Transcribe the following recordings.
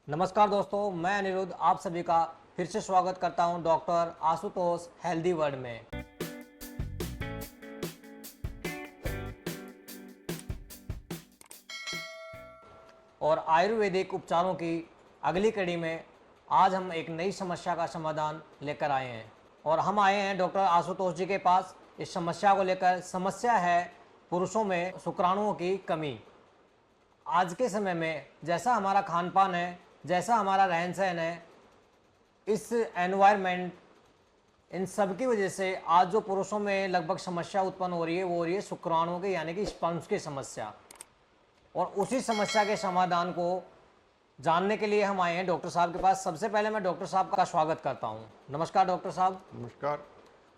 नमस्कार दोस्तों, मैं अनिरुद्ध आप सभी का फिर से स्वागत करता हूं डॉक्टर आशुतोष हेल्दी वर्ल्ड में। और आयुर्वेदिक उपचारों की अगली कड़ी में आज हम एक नई समस्या का समाधान लेकर आए हैं और हम आए हैं डॉक्टर आशुतोष जी के पास इस समस्या को लेकर। समस्या है पुरुषों में शुक्राणुओं की कमी। आज के समय में जैसा हमारा खान पान है, जैसा हमारा रहन सहन है, इस एनवायरनमेंट, इन सब की वजह से आज जो पुरुषों में लगभग समस्या उत्पन्न हो रही है वो हो रही है शुक्राणुओं की यानी कि स्पर्म्स की समस्या। और उसी समस्या के समाधान को जानने के लिए हम आए हैं डॉक्टर साहब के पास। सबसे पहले मैं डॉक्टर साहब का स्वागत करता हूं। नमस्कार डॉक्टर साहब। नमस्कार।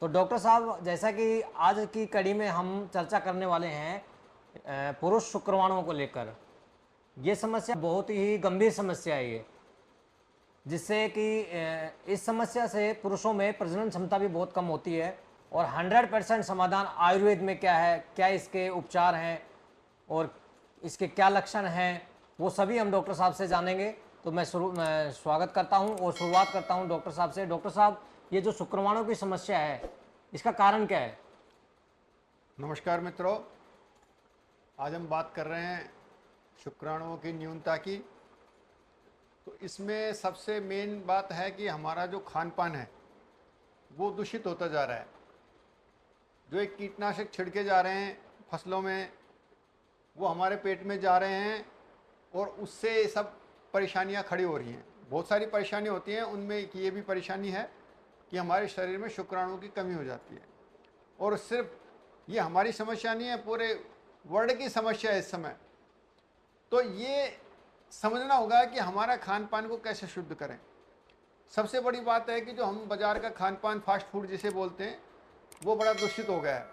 तो डॉक्टर साहब, जैसा कि आज की कड़ी में हम चर्चा करने वाले हैं पुरुष शुक्राणुओं को लेकर। ये समस्या बहुत ही गंभीर समस्या है ये, जिससे कि इस समस्या से पुरुषों में प्रजनन क्षमता भी बहुत कम होती है। और 100% समाधान आयुर्वेद में क्या है, क्या इसके उपचार हैं और इसके क्या लक्षण हैं, वो सभी हम डॉक्टर साहब से जानेंगे। तो मैं स्वागत करता हूं और शुरुआत करता हूं डॉक्टर साहब से। डॉक्टर साहब, ये जो शुक्राणुओं की समस्या है इसका कारण क्या है? नमस्कार मित्रों, आज हम बात कर रहे हैं शुक्राणुओं की न्यूनता की। तो इसमें सबसे मेन बात है कि हमारा जो खान पान है वो दूषित होता जा रहा है। जो एक कीटनाशक छिड़के जा रहे हैं फसलों में, वो हमारे पेट में जा रहे हैं और उससे ये सब परेशानियां खड़ी हो रही हैं। बहुत सारी परेशानी होती हैं, उनमें एक ये भी परेशानी है कि हमारे शरीर में शुक्राणुओं की कमी हो जाती है। और सिर्फ ये हमारी समस्या नहीं है, पूरे वर्ल्ड की समस्या है इस समय। तो ये समझना होगा कि हमारा खान पान को कैसे शुद्ध करें। सबसे बड़ी बात है कि जो हम बाज़ार का खान पान, फास्ट फूड जिसे बोलते हैं, वो बड़ा दूषित हो गया है।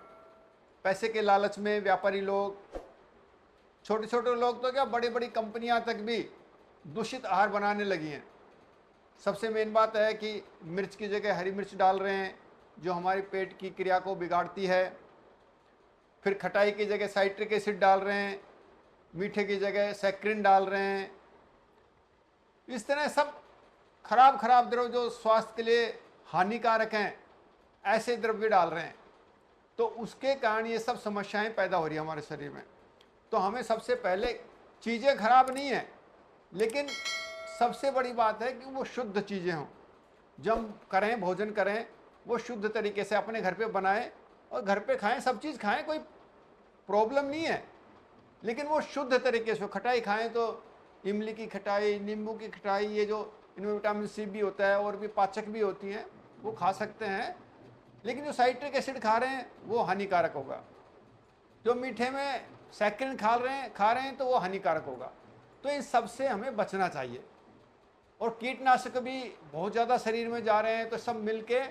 पैसे के लालच में व्यापारी लोग, छोटे छोटे लोग तो क्या, बड़ी बड़ी कंपनियां तक भी दूषित आहार बनाने लगी हैं। सबसे मेन बात है कि मिर्च की जगह हरी मिर्च डाल रहे हैं, जो हमारी पेट की क्रिया को बिगाड़ती है। फिर खटाई की जगह साइट्रिक एसिड डाल रहे हैं, मीठे की जगह सैक्रिन डाल रहे हैं। इस तरह सब खराब खराब द्रव्य जो स्वास्थ्य के लिए हानिकारक हैं, ऐसे द्रव्य डाल रहे हैं। तो उसके कारण ये सब समस्याएं पैदा हो रही है हमारे शरीर में। तो हमें सबसे पहले, चीज़ें खराब नहीं है, लेकिन सबसे बड़ी बात है कि वो शुद्ध चीज़ें हों। जब हम करें, भोजन करें, वो शुद्ध तरीके से अपने घर पे बनाएं और घर पे खाएं। सब चीज़ खाएं, कोई प्रॉब्लम नहीं है, लेकिन वो शुद्ध तरीके से। खटाई खाएं तो इमली की खटाई, नींबू की खटाई, ये जो इनमें विटामिन सी भी होता है और भी पाचक भी होती हैं, वो खा सकते हैं। लेकिन जो साइट्रिक एसिड खा रहे हैं वो हानिकारक होगा। जो मीठे में सैक्रिन खा रहे हैं तो वो हानिकारक होगा। तो इन सब से हमें बचना चाहिए। और कीटनाशक भी बहुत ज़्यादा शरीर में जा रहे हैं, तो सब मिलके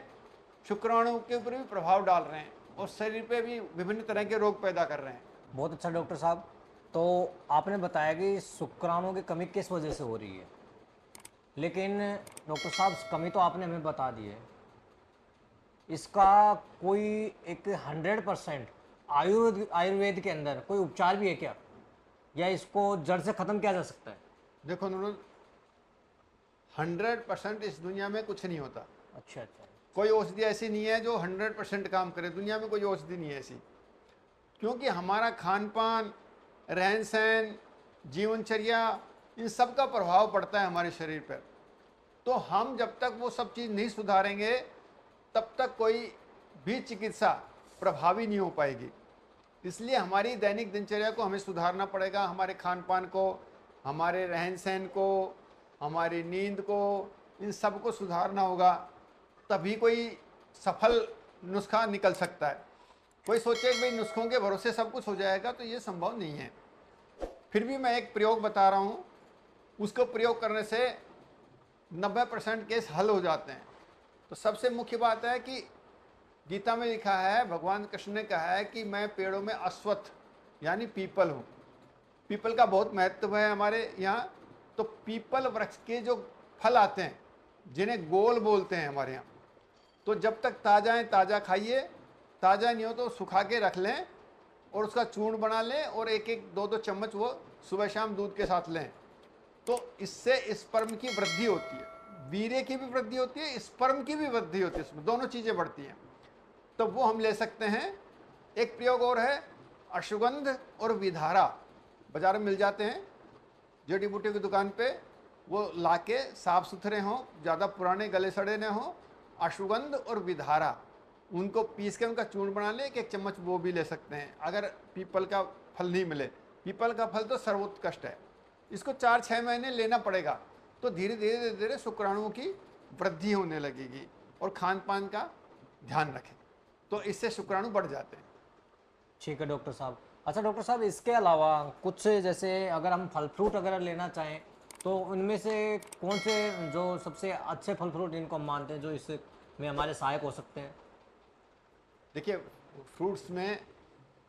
शुक्राणुओं के ऊपर भी प्रभाव डाल रहे हैं और शरीर पे भी विभिन्न तरह के रोग पैदा कर रहे हैं। बहुत अच्छा डॉक्टर साहब। तो आपने बताया कि शुक्राणुओं की कमी किस वजह से हो रही है, लेकिन डॉक्टर साहब कमी तो आपने हमें बता दी है, इसका कोई एक 100% आयुर्वेद के अंदर कोई उपचार भी है क्या, या इसको जड़ से ख़त्म किया जा सकता है? देखो अनुरोध, 100% इस दुनिया में कुछ नहीं होता। अच्छा अच्छा। कोई औषधि ऐसी नहीं है जो 100% काम करे। दुनिया में कोई औषधि नहीं है ऐसी, क्योंकि हमारा खान पान, रहन सहन, जीवनचर्या, इन सब का प्रभाव पड़ता है हमारे शरीर पर। तो हम जब तक वो सब चीज़ नहीं सुधारेंगे, तब तक कोई भी चिकित्सा प्रभावी नहीं हो पाएगी। इसलिए हमारी दैनिक दिनचर्या को हमें सुधारना पड़ेगा। हमारे खान पान को, हमारे रहन सहन को, हमारी नींद को, इन सब को सुधारना होगा, तभी कोई सफल नुस्खा निकल सकता है। कोई सोचे कि भाई नुस्खों के भरोसे सब कुछ हो जाएगा, तो ये संभव नहीं है। फिर भी मैं एक प्रयोग बता रहा हूँ, उसको प्रयोग करने से 90% केस हल हो जाते हैं। तो सबसे मुख्य बात है कि गीता में लिखा है, भगवान कृष्ण ने कहा है कि मैं पेड़ों में अश्वत्थ यानी पीपल हूँ। पीपल का बहुत महत्व है हमारे यहाँ। तो पीपल वृक्ष के जो फल आते हैं, जिन्हें गोल बोलते हैं हमारे यहाँ, तो जब तक ताज़ा है ताज़ा खाइए, ताज़ा नहीं हो तो सुखा के रख लें और उसका चूर्ण बना लें और एक एक 2-2 चम्मच वो सुबह शाम दूध के साथ लें। तो इससे स्पर्म की वृद्धि होती है, वीर्य की भी वृद्धि होती है, स्पर्म की भी वृद्धि होती है, इसमें दोनों चीज़ें बढ़ती हैं। तो वो हम ले सकते हैं। एक प्रयोग और है, अश्वगंध और विधारा बाजार में मिल जाते हैं, जड़ी बूटी की दुकान पे। वो लाके साफ सुथरे हों, ज़्यादा पुराने गले सड़े न हों। अश्वगंध और विधारा उनको पीस के उनका चूर्ण बना ले, एक चम्मच वो भी ले सकते हैं। अगर पीपल का फल नहीं मिले, पीपल का फल तो सर्वोत्कृष्ट है, इसको 4-6 महीने लेना पड़ेगा। तो धीरे धीरे धीरे धीरे शुक्राणुओं की वृद्धि होने लगेगी। और खान पान का ध्यान रखें तो इससे शुक्राणु बढ़ जाते हैं। ठीक है डॉक्टर साहब। अच्छा डॉक्टर साहब, इसके अलावा कुछ जैसे अगर हम फल फ्रूट अगर लेना चाहें तो उनमें से कौन से जो सबसे अच्छे फल फ्रूट इनको हम मानते हैं जो इसमें हमारे सहायक हो सकते हैं? देखिए, फ्रूट्स में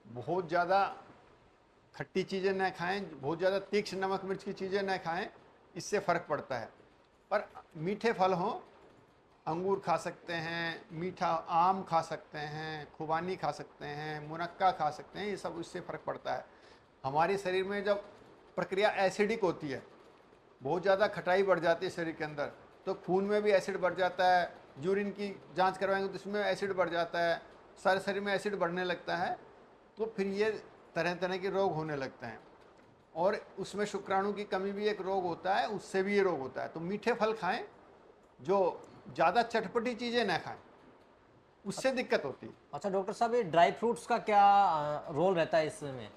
बहुत ज़्यादा खट्टी चीज़ें न खाएं, बहुत ज़्यादा तीक्ष्ण नमक मिर्च की चीज़ें न खाएं, इससे फ़र्क पड़ता है। पर मीठे फल हों, अंगूर खा सकते हैं, मीठा आम खा सकते हैं, खुबानी खा सकते हैं, मुनक्का खा सकते हैं, ये सब इससे फ़र्क पड़ता है। हमारे शरीर में जब प्रक्रिया एसिडिक होती है, बहुत ज़्यादा खटाई बढ़ जाती है शरीर के अंदर, तो खून में भी एसिड बढ़ जाता है। यूरिन की जांच करवाएंगे तो इसमें एसिड बढ़ जाता है, सारे शरीर में एसिड बढ़ने लगता है। तो फिर ये तरह तरह के रोग होने लगते हैं। और उसमें शुक्राणु की कमी भी एक रोग होता है, उससे भी ये रोग होता है। तो मीठे फल खाएं, जो ज़्यादा चटपटी चीज़ें ना खाएं, उससे दिक्कत होती है। अच्छा डॉक्टर साहब, ये ड्राई फ्रूट्स का क्या रोल रहता है इसमें?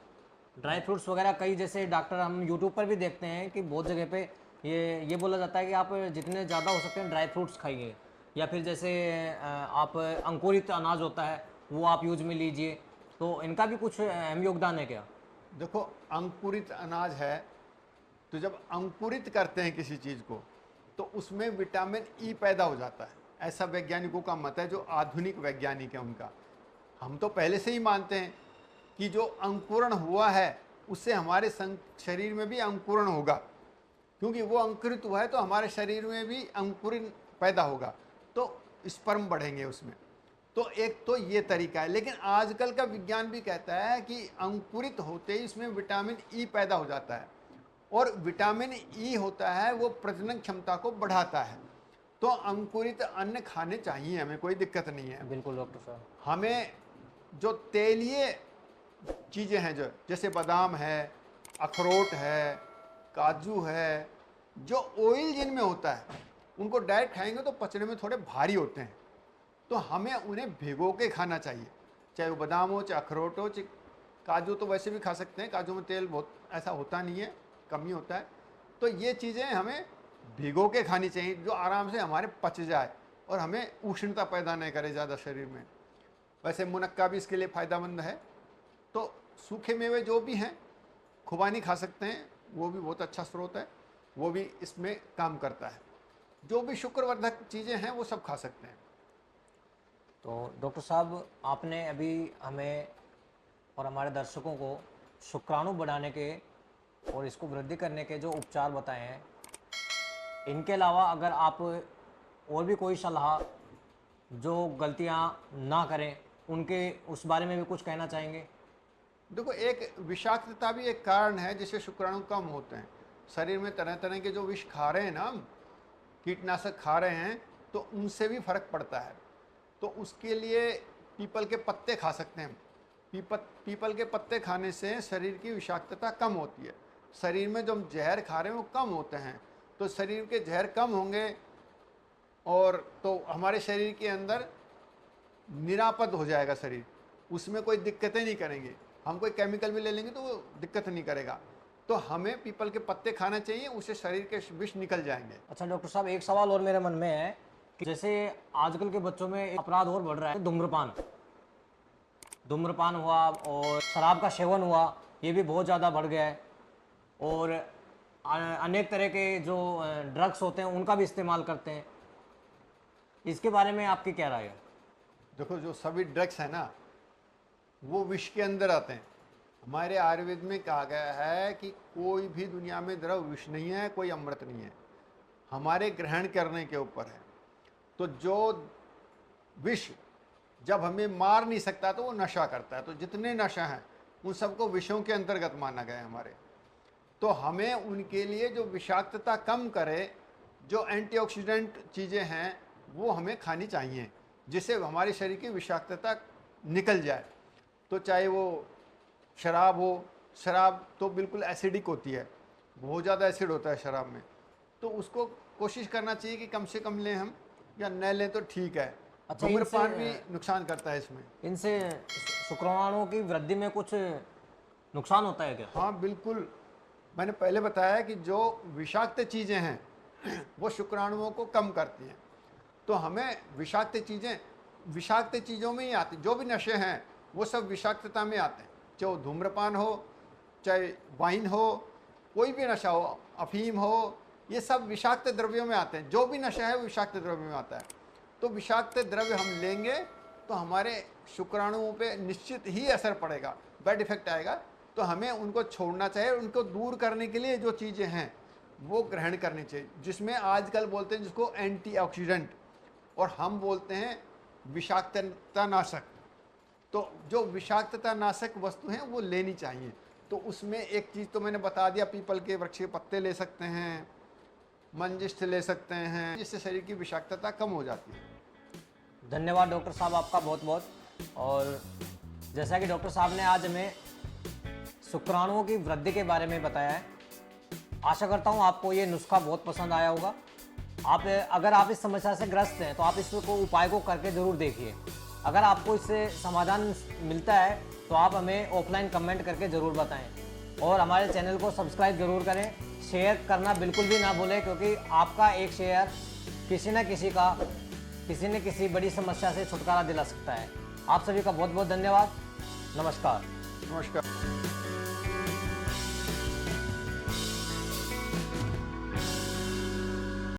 ड्राई फ्रूट्स वगैरह कई जैसे डॉक्टर हम यूट्यूब पर भी देखते हैं कि बहुत जगह पे ये बोला जाता है कि आप जितने ज़्यादा हो सकते हैं ड्राई फ्रूट्स खाइए, या फिर जैसे आप अंकुरित अनाज होता है वो आप यूज में लीजिए। तो इनका भी कुछ अहम योगदान है क्या? देखो, अंकुरित अनाज है, तो जब अंकुरित करते हैं किसी चीज़ को तो उसमें विटामिन ई पैदा हो जाता है, ऐसा वैज्ञानिकों का मत है, जो आधुनिक वैज्ञानिक है उनका। हम तो पहले से ही मानते हैं कि जो अंकुरण हुआ है उससे हमारे शरीर में भी अंकुरण होगा, क्योंकि वो अंकुरित हुआ है तो हमारे शरीर में भी अंकुरण पैदा होगा, तो स्पर्म बढ़ेंगे उसमें। तो एक तो ये तरीका है। लेकिन आजकल का विज्ञान भी कहता है कि अंकुरित होते ही इसमें विटामिन ई पैदा हो जाता है, और विटामिन ई होता है वो प्रजनन क्षमता को बढ़ाता है। तो अंकुरित अन्न खाने चाहिए, हमें कोई दिक्कत नहीं है। बिल्कुल डॉक्टर साहब। हमें जो तेलीय चीज़ें हैं, जो जैसे बादाम है, अखरोट है, काजू है, जो ऑयल जिनमें होता है, उनको डायरेक्ट खाएंगे तो पचने में थोड़े भारी होते हैं। तो हमें उन्हें भिगो के खाना चाहिए, चाहे वो बादाम हो, चाहे अखरोट हो, चाहे काजू। तो वैसे भी खा सकते हैं, काजू में तेल बहुत ऐसा होता नहीं है, कम ही होता है। तो ये चीज़ें हमें भिगो के खानी चाहिए, जो आराम से हमारे पच जाए और हमें उष्णता पैदा नहीं करे ज़्यादा शरीर में। वैसे मुनक्का भी इसके लिए फ़ायदेमंद है। तो सूखे मेवे जो भी हैं, खुबानी खा सकते हैं, वो भी बहुत अच्छा स्रोत है, वो भी इसमें काम करता है। जो भी शुक्रवर्धक चीज़ें हैं वो सब खा सकते हैं। तो डॉक्टर साहब, आपने अभी हमें और हमारे दर्शकों को शुक्राणु बढ़ाने के और इसको वृद्धि करने के जो उपचार बताए हैं, इनके अलावा अगर आप और भी कोई सलाह जो गलतियां ना करें उनके उस बारे में भी कुछ कहना चाहेंगे? देखो, एक विषाक्तता भी एक कारण है जिससे शुक्राणु कम होते हैं। शरीर में तरह तरह के जो विष खा रहे हैं ना, हम कीटनाशक खा रहे हैं, तो उनसे भी फर्क पड़ता है। तो उसके लिए पीपल के पत्ते खा सकते हैं। पीपल के पत्ते खाने से शरीर की विषाक्तता कम होती है। शरीर में जो हम जहर खा रहे हैं वो कम होते हैं, तो शरीर के जहर कम होंगे और तो हमारे शरीर के अंदर निरापद हो जाएगा शरीर, उसमें कोई दिक्कतें नहीं करेंगे। हम कोई केमिकल भी ले लेंगे तो वो दिक्कत नहीं करेगा। तो हमें पीपल के पत्ते खाना चाहिए, उससे शरीर के विष निकल जाएंगे। अच्छा डॉक्टर साहब, एक सवाल और मेरे मन में है कि जैसे आजकल के बच्चों में एक अपराध और बढ़ रहा है, धूम्रपान हुआ और शराब का सेवन हुआ, ये भी बहुत ज़्यादा बढ़ गया है। और अनेक तरह के जो ड्रग्स होते हैं उनका भी इस्तेमाल करते हैं। इसके बारे में आपकी क्या राय है? देखो, जो सभी ड्रग्स है ना, वो विष के अंदर आते हैं। हमारे आयुर्वेद में कहा गया है कि कोई भी दुनिया में द्रव विष नहीं है, कोई अमृत नहीं है, हमारे ग्रहण करने के ऊपर है। तो जो विष जब हमें मार नहीं सकता तो वो नशा करता है। तो जितने नशा हैं उन सबको विषयों के अंतर्गत माना गया है हमारे। तो हमें उनके लिए जो विषाक्तता कम करे, जो एंटीऑक्सीडेंट चीज़ें हैं वो हमें खानी चाहिए, जिससे हमारे शरीर की विषाक्तता निकल जाए। तो चाहे वो शराब हो, शराब तो बिल्कुल एसिडिक होती है, बहुत ज़्यादा एसिड होता है शराब में, तो उसको कोशिश करना चाहिए कि कम से कम लें हम, या न लें तो ठीक है। अच्छा, धूम्रपान इनसे- भी नुकसान करता है इसमें। इनसे शुक्राणुओं की वृद्धि में कुछ नुकसान होता है क्या? हाँ बिल्कुल, मैंने पहले बताया कि जो विषाक्त चीज़ें हैं वो शुक्राणुओं को कम करती हैं। तो हमें विषाक्त चीज़ों में ही आती, जो भी नशे हैं वो सब विषाक्तता में आते हैं, चाहे वो धूम्रपान हो, चाहे वाइन हो, कोई भी नशा हो, अफीम हो, ये सब विषाक्त द्रव्यों में आते हैं। जो भी नशा है वो विषाक्त द्रव्य में आता है। तो विषाक्त द्रव्य हम लेंगे तो हमारे शुक्राणुओं पे निश्चित ही असर पड़ेगा, बैड इफेक्ट आएगा। तो हमें उनको छोड़ना चाहिए। उनको दूर करने के लिए जो चीज़ें हैं वो ग्रहण करनी चाहिए, जिसमें आजकल बोलते हैं जिसको एंटीऑक्सीडेंट, और हम बोलते हैं विषाक्तता नाशक। तो जो विषाक्तता नाशक वस्तु हैं वो लेनी चाहिए। तो उसमें एक चीज़ तो मैंने बता दिया, पीपल के वृक्ष के पत्ते ले सकते हैं, मंजिष्ठ ले सकते हैं, जिससे शरीर की विषाक्तता कम हो जाती है। धन्यवाद डॉक्टर साहब आपका बहुत बहुत। और जैसा कि डॉक्टर साहब ने आज हमें शुक्राणुओं की वृद्धि के बारे में बताया है, आशा करता हूँ आपको ये नुस्खा बहुत पसंद आया होगा। अगर आप इस समस्या से ग्रस्त हैं तो आप इसको उपाय को करके ज़रूर देखिए। अगर आपको इससे समाधान मिलता है तो आप हमें ऑफलाइन कमेंट करके ज़रूर बताएं, और हमारे चैनल को सब्सक्राइब ज़रूर करें। शेयर करना बिल्कुल भी ना भूलें, क्योंकि आपका एक शेयर किसी न किसी बड़ी समस्या से छुटकारा दिला सकता है। आप सभी का बहुत बहुत धन्यवाद। नमस्कार। नमस्कार।